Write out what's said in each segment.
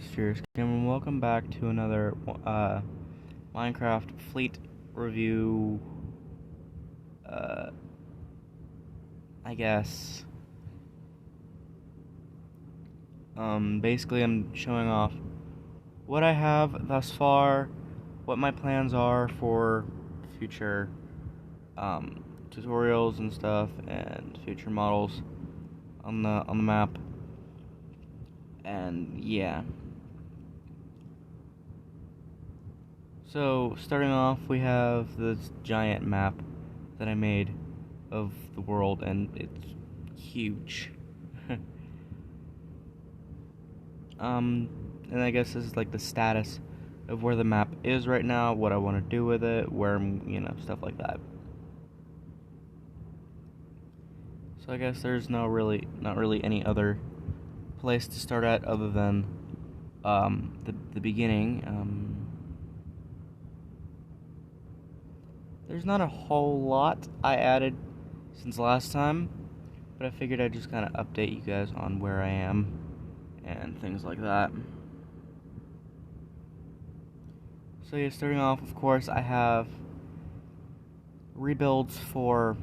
Cheers, and welcome back to another Minecraft fleet review. Uh, I guess. Basically, I'm showing off what I have thus far, what my plans are for future tutorials and stuff, and future models on the map. And yeah. So, starting off, we have this giant map that I made of the world, and it's huge. um, and I guess this is like the status of where the map is right now, what I want to do with it, where, stuff like that. So I guess there's not really any other place to start at other than the beginning. There's not a whole lot I added since last time, but I figured I'd just kind of update you guys on where I am and things like that. So yeah, starting off, of course, I have rebuilds for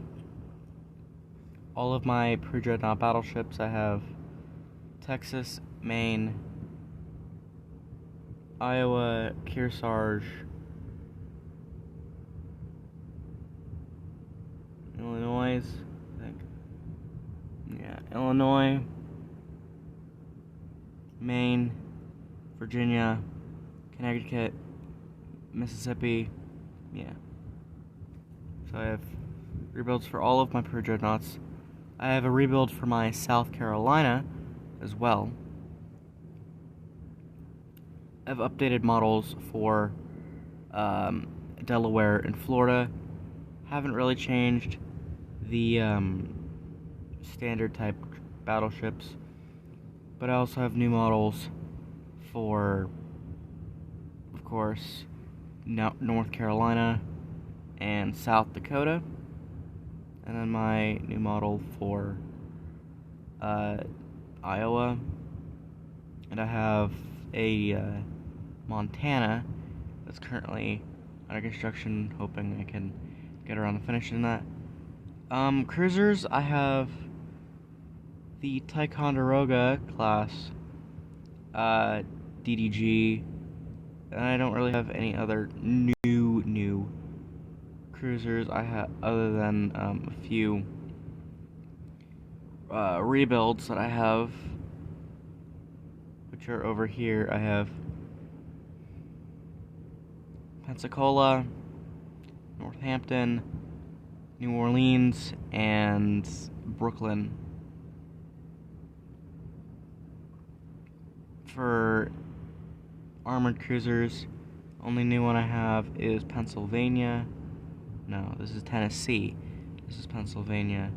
all of my pre-dreadnought battleships. I have Texas, Maine, Iowa, Kearsarge, Illinois, I think. Yeah, Illinois, Maine, Virginia, Connecticut, Mississippi. Yeah. So I have rebuilds for all of my pre-dreadnoughts. I have a rebuild for my South Carolina as well. I've updated models for Delaware and Florida. Haven't really changed the standard type battleships, but I also have new models for, of course, North Carolina and South Dakota, and then my new model for Iowa, and I have a Montana that's currently under construction, hoping I can get around to finishing that. Cruisers, I have the Ticonderoga class, DDG, and I don't really have any other new cruisers I have other than a few rebuilds that I have, which are over here. I have Pensacola, Northampton, New Orleans, and Brooklyn. For armored cruisers, only new one I have is Pennsylvania. No, this is Tennessee. This is Pennsylvania.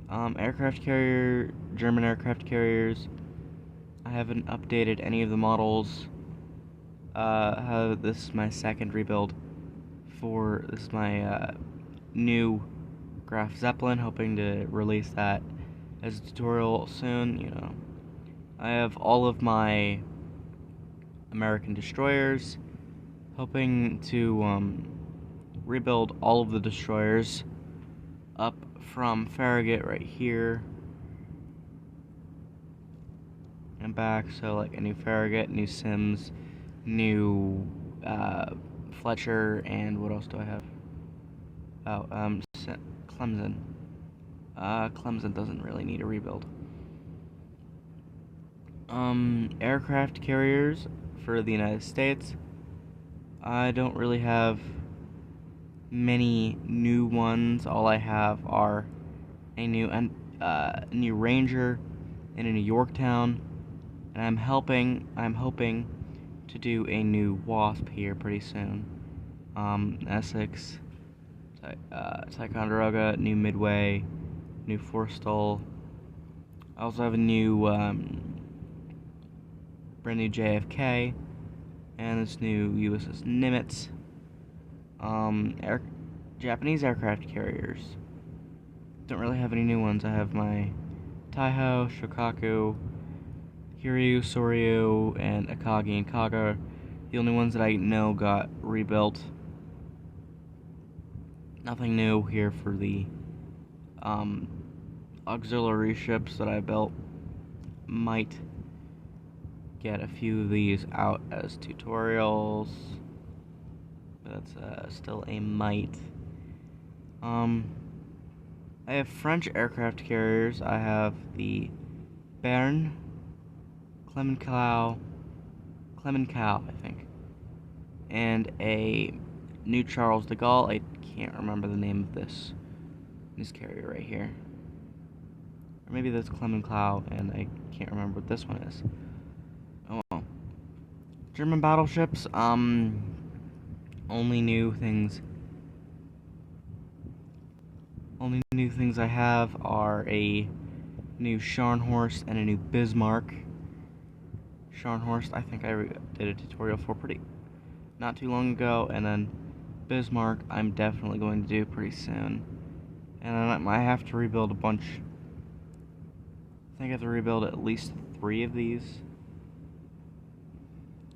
Aircraft carrier, German aircraft carriers. I haven't updated any of the models. This is my second rebuild this is my new Graf Zeppelin, hoping to release that as a tutorial soon, I have all of my American destroyers, hoping to rebuild all of the destroyers up from Farragut right here and back, so like a new Farragut, new Sims, new Fletcher, and what else do I have? Clemson. Clemson doesn't really need a rebuild. Aircraft carriers for the United States. I don't really have many new ones. All I have are a new Ranger and a new Yorktown, and I'm hoping to do a new Wasp here pretty soon. Essex, Ticonderoga, new Midway, new Forstall. I also have a new brand new JFK, and this new USS Nimitz. Japanese aircraft carriers. Don't really have any new ones. I have my Taiho, Shokaku, Hiryu, Soryu, and Akagi and Kaga. The only ones that I know got rebuilt. Nothing new here for the auxiliary ships that I built. Might get a few of these out as tutorials. That's still a might. I have French aircraft carriers. I have the Bern, Clemenceau, I think, and a new Charles de Gaulle. I can't remember the name of this carrier right here. Or maybe that's Clemenceau, and I can't remember what this one is. Oh well. German battleships, only new things I have are a new Scharnhorst and a new Bismarck. Scharnhorst, I think I did a tutorial for not too long ago, and then Bismarck I'm definitely going to do pretty soon. And then I have to rebuild a bunch. I think I have to rebuild at least 3 of these.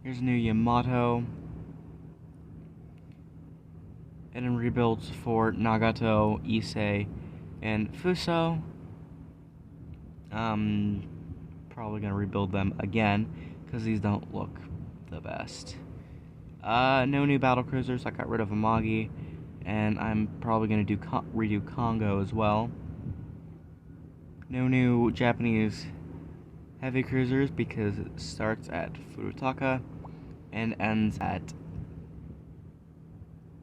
Here's a new Yamato. And then rebuilds for Nagato, Issei, and Fuso. Probably gonna rebuild them again because these don't look the best. No new battle cruisers. I got rid of Amagi, and I'm probably gonna redo Congo as well. No new Japanese heavy cruisers because it starts at Furutaka and ends at,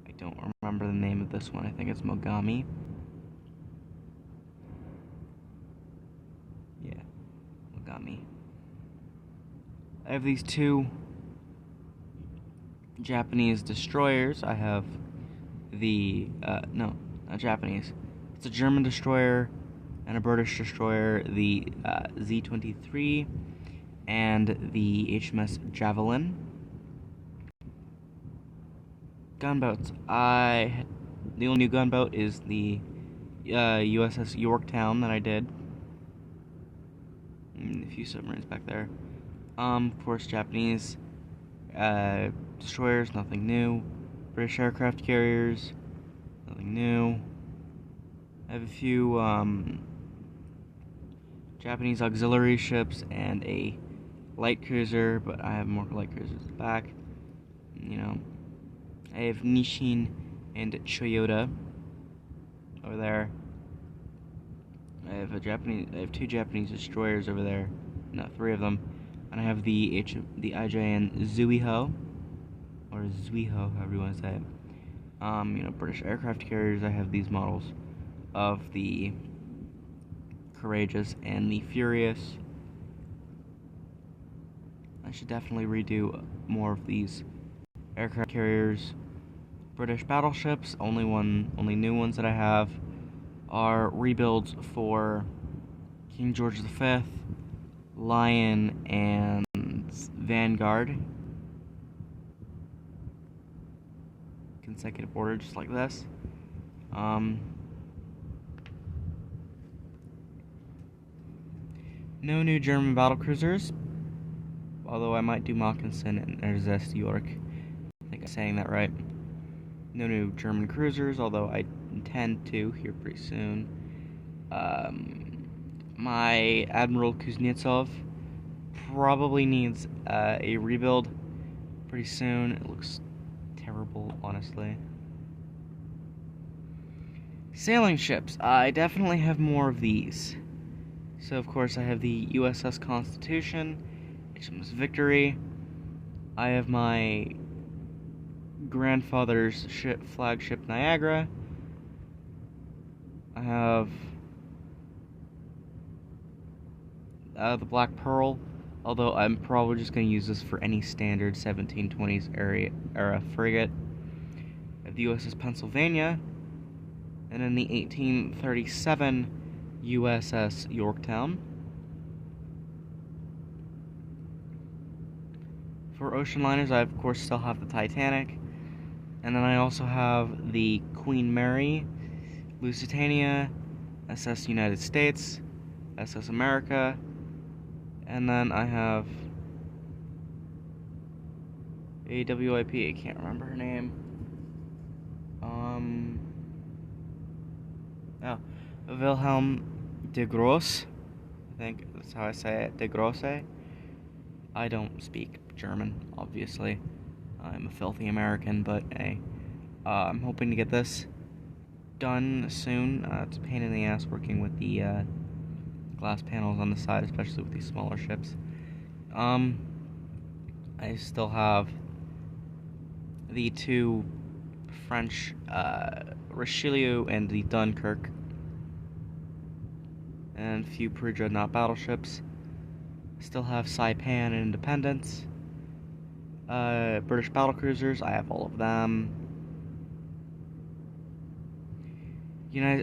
I don't remember the name of this one. I think it's Mogami. Yeah, Mogami. I have these 2 Japanese destroyers. I have the, no, not Japanese. It's a German destroyer and a British destroyer, the Z-23 and the HMS Javelin. Gunboats. The only new gunboat is the USS Yorktown that I did. And a few submarines back there. Of course, Japanese destroyers, nothing new. British aircraft carriers, nothing new. I have a few Japanese auxiliary ships and a light cruiser, but I have more light cruisers back. You know, I have Nishin and Toyota over there. I have 2 Japanese destroyers over there. No, 3 of them. And I have the IJN Zuiho, or Zuiho, however you want to say it. British aircraft carriers. I have these models of the Courageous and the Furious. I should definitely redo more of these aircraft carriers. British battleships, only new ones that I have are rebuilds for King George V, Lion, and Vanguard. Consecutive order, just like this. No new German battlecruisers, although I might do Moccasin and Erzest York. I think I'm saying that right. No new German cruisers, although I intend to here pretty soon. My Admiral Kuznetsov probably needs a rebuild pretty soon. It looks terrible, honestly. Sailing ships. I definitely have more of these. So, of course, I have the USS Constitution, HMS Victory. I have my grandfather's flagship Niagara. I have the Black Pearl, although I'm probably just going to use this for any standard 1720s era frigate. I have the USS Pennsylvania, and then the 1837 USS Yorktown. For ocean liners, I of course still have the Titanic, and then I also have the Queen Mary, Lusitania, SS United States, SS America, And then I have a WIP, I can't remember her name. Oh, Wilhelm de Gross. I think that's how I say it, de Grosse. I don't speak German, obviously. I'm a filthy American, but hey, I'm hoping to get this done soon. It's a pain in the ass working with the glass panels on the side, especially with these smaller ships. I still have the two French Richelieu and the Dunkirk, and a few pre-dreadnought battleships. Still have Saipan and Independence. British battlecruisers, I have all of them.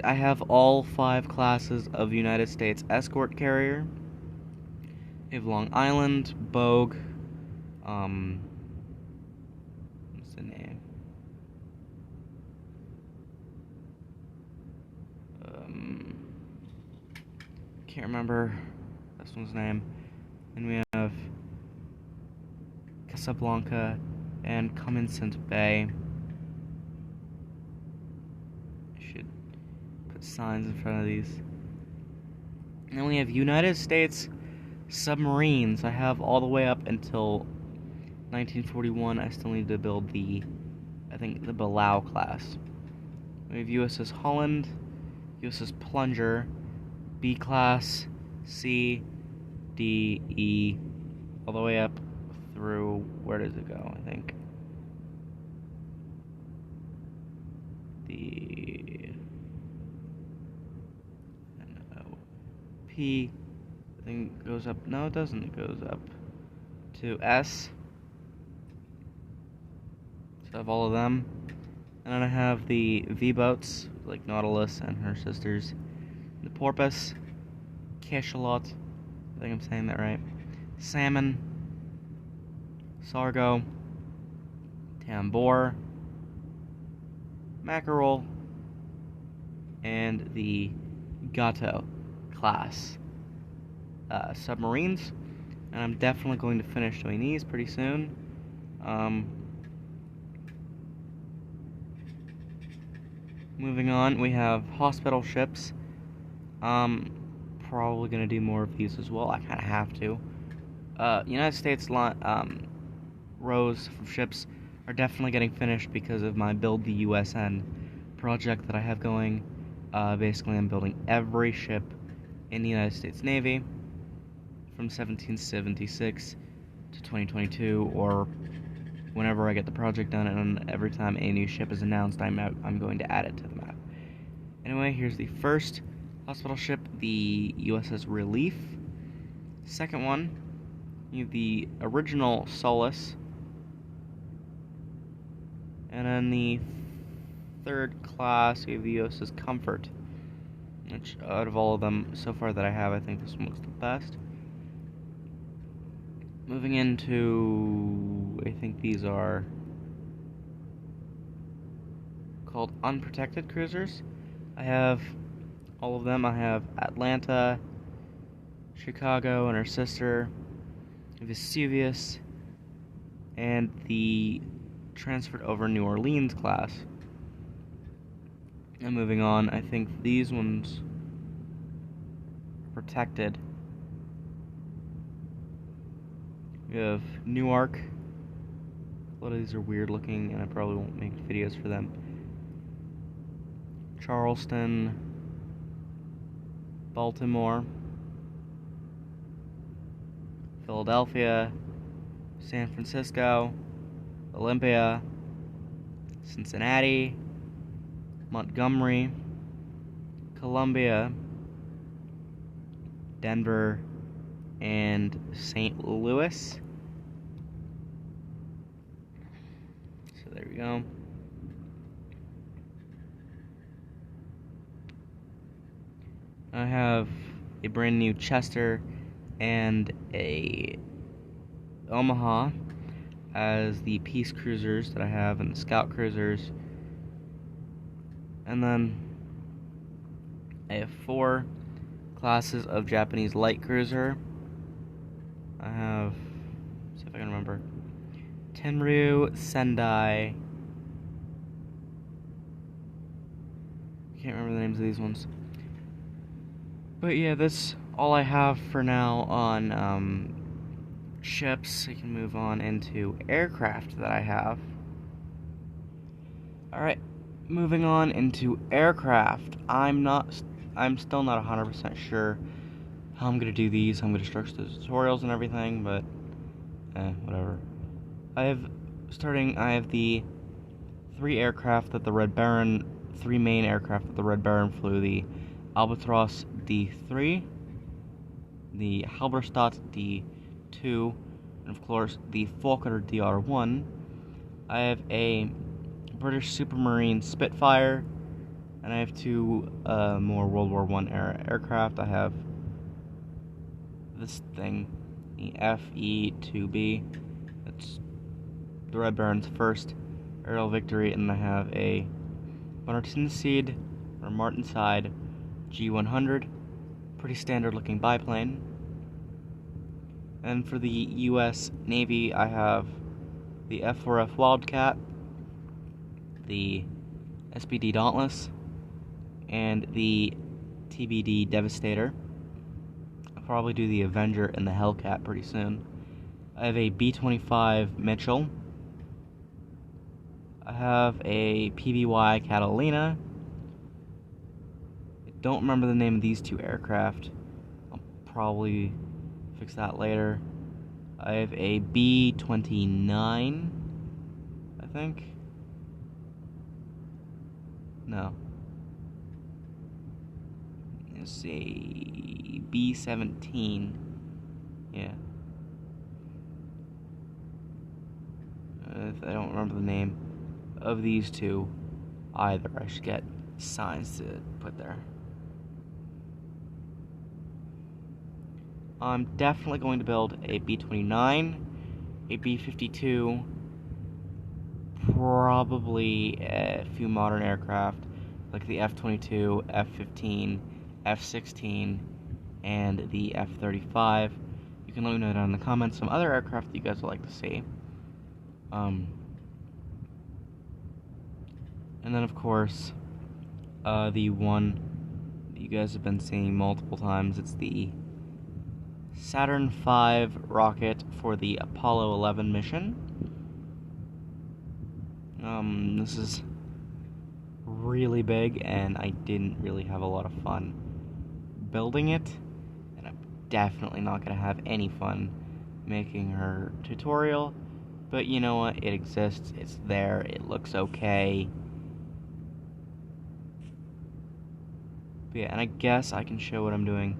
I have all 5 classes of United States escort carrier. I have Long Island, Bogue, what's the name? Can't remember this one's name. And we have Casablanca and Comincent Bay. I should put signs in front of these. And then we have United States submarines. I have all the way up until 1941. I still need to build the Balao class. We have USS Holland, USS Plunger, B class, C, D, E, all the way up through, where does it go, I think? P, I think goes up, no it doesn't, it goes up to S. So I have all of them. And then I have the V-boats, like Nautilus and her sisters. The Porpoise, Cachalot, I think I'm saying that right. Salmon, Sargo, Tambor, Mackerel, and the Gato class submarines. And I'm definitely going to finish doing these pretty soon. Moving on, we have hospital ships. Probably gonna do more of these as well. I kind of have to. United States rows of ships are definitely getting finished because of my Build the USN project that I have going. Basically, I'm building every ship in the United States Navy from 1776 to 2022, or whenever I get the project done, and every time a new ship is announced, I'm going to add it to the map. Anyway, here's the first hospital ship, the USS Relief. Second one, you have the original Solace. And then the third class, you have the USS Comfort. Which, out of all of them so far that I have, I think this one looks the best. Moving into, I think these are called unprotected cruisers. I have all of them. I have Atlanta, Chicago and her sister, Vesuvius, and the transferred over New Orleans class. And moving on, I think these ones are protected. We have Newark. A lot of these are weird looking, and I probably won't make videos for them. Charleston, Baltimore, Philadelphia, San Francisco, Olympia, Cincinnati, Montgomery, Columbia, Denver, and St. Louis. So there we go. I have a brand new Chester and a Omaha as the peace cruisers that I have, and the scout cruisers. And then I have 4 classes of Japanese light cruiser. I have, see if I can remember, Tenryu, Sendai. Can't remember the names of these ones. But yeah, that's all I have for now on ships. I can move on into aircraft that I have. Alright, moving on into aircraft. I'm still not 100% sure how I'm gonna do these, how I'm gonna structure the tutorials and everything, but whatever. I have the three main aircraft that the Red Baron flew: the Albatros D3, the Halberstadt D2, and of course the Fokker DR1. I have a British Supermarine Spitfire, and I have two more World War I era aircraft. I have this thing, the FE-2B. That's the Red Baron's first aerial victory, and I have a Martinsyde G100, pretty standard looking biplane. And for the US Navy, I have the F4F Wildcat, the SBD Dauntless, and the TBD Devastator. I'll probably do the Avenger and the Hellcat pretty soon. I have a B-25 Mitchell. I have a PBY Catalina. I don't remember the name of these two aircraft. I'll probably fix that later. I have a B-29, I think. No. It's a B-17. Yeah. I don't remember the name of these two either. I should get signs to put there. I'm definitely going to build a B-29, a B-52, probably a few modern aircraft like the F-22, F-15, F-16, and the F-35. You can let me know down in the comments some other aircraft that you guys would like to see. And then of course, the one that you guys have been seeing multiple times, it's the Saturn V rocket for the Apollo 11 mission. This is really big, and I didn't really have a lot of fun building it, and I'm definitely not going to have any fun making her tutorial, but you know what, it exists, it's there, it looks okay. But yeah, and I guess I can show what I'm doing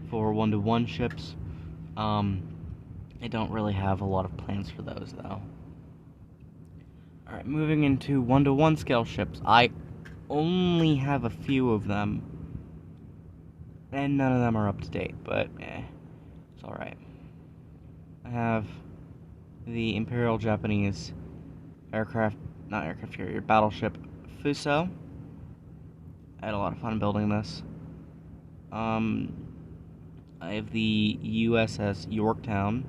for 1-to-1 ships. I don't really have a lot of plans for those, though. Alright, moving into 1-to-1 scale ships. I only have a few of them, and none of them are up to date, but it's alright. I have the Imperial Japanese battleship Fuso. I had a lot of fun building this. I have the USS Yorktown.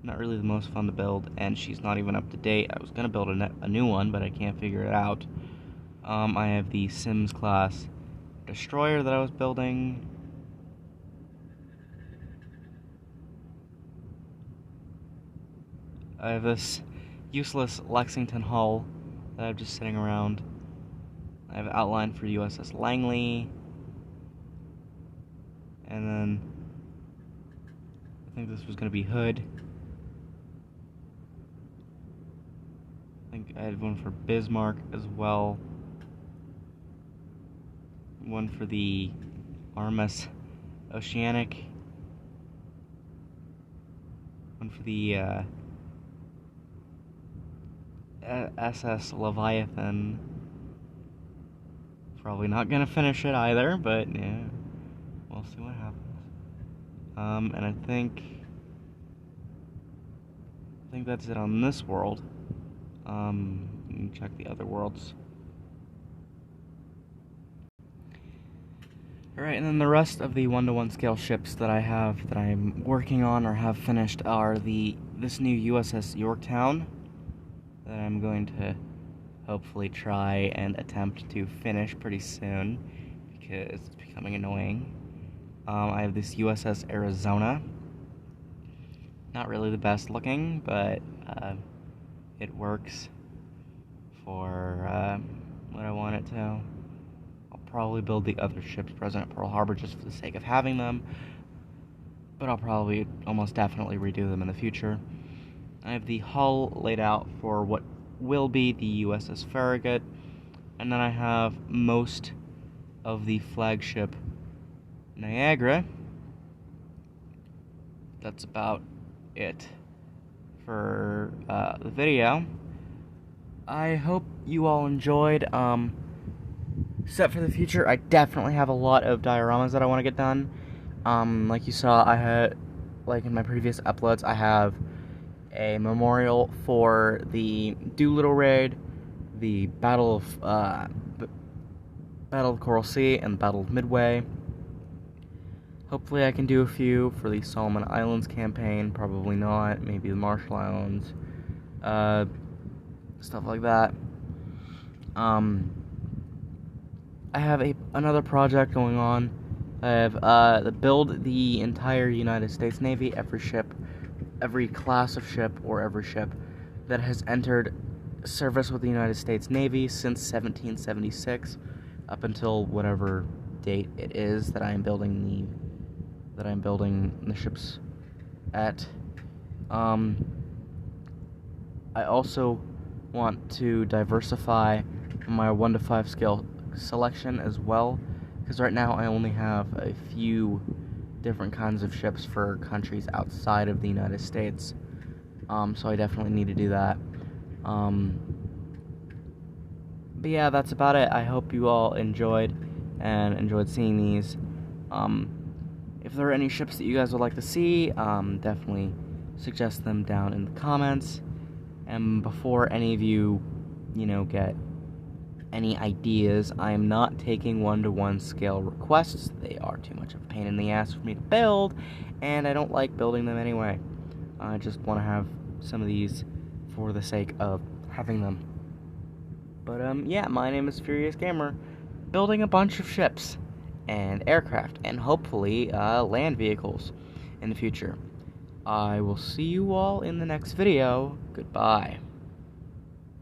Not really the most fun to build, and she's not even up to date. I was going to build a new one, but I can't figure it out. I have the Sims class destroyer that I was building. I have this useless Lexington hull that I'm just sitting around. I have an outline for USS Langley. And then I think this was going to be Hood. I think I had one for Bismarck as well. One for the RMS Oceanic. One for the SS Leviathan. Probably not gonna finish it either, but yeah, we'll see what happens. And I think that's it on this world. Let me check the other worlds. Alright, and then the rest of the 1-to-1 scale ships that I have that I'm working on or have finished are this new USS Yorktown that I'm going to hopefully try and attempt to finish pretty soon because it's becoming annoying. I have this USS Arizona. Not really the best looking, but it works for what I want it to. I'll probably build the other ships present at Pearl Harbor just for the sake of having them, but I'll probably almost definitely redo them in the future. I have the hull laid out for what will be the USS Farragut, and then I have most of the flagship Niagara. That's about it for the video. I hope you all enjoyed. Set for the future, I definitely have a lot of dioramas that I want to get done. Like you saw, I had, like in my previous uploads, I have a memorial for the Doolittle raid, the Battle of Coral Sea, and the Battle of Midway. Hopefully I can do a few for the Solomon Islands campaign, probably not, maybe the Marshall Islands, stuff like that. I have another project going on. I have build the entire United States Navy, every ship, every class of ship, or every ship that has entered service with the United States Navy since 1776, up until whatever date it is that I am building the ships at. I also want to diversify my 1 to 5 scale selection as well, because right now I only have a few different kinds of ships for countries outside of the United States, so I definitely need to do that. But yeah, that's about it. I hope you all enjoyed seeing these. If there are any ships that you guys would like to see, definitely suggest them down in the comments. And before any of you, get any ideas, I am not taking 1-to-1 scale requests. They are too much of a pain in the ass for me to build, and I don't like building them anyway. I just want to have some of these for the sake of having them. But yeah, my name is Furious Gamer, building a bunch of ships and aircraft and hopefully land vehicles in the future. I will see you all in the next video. Goodbye.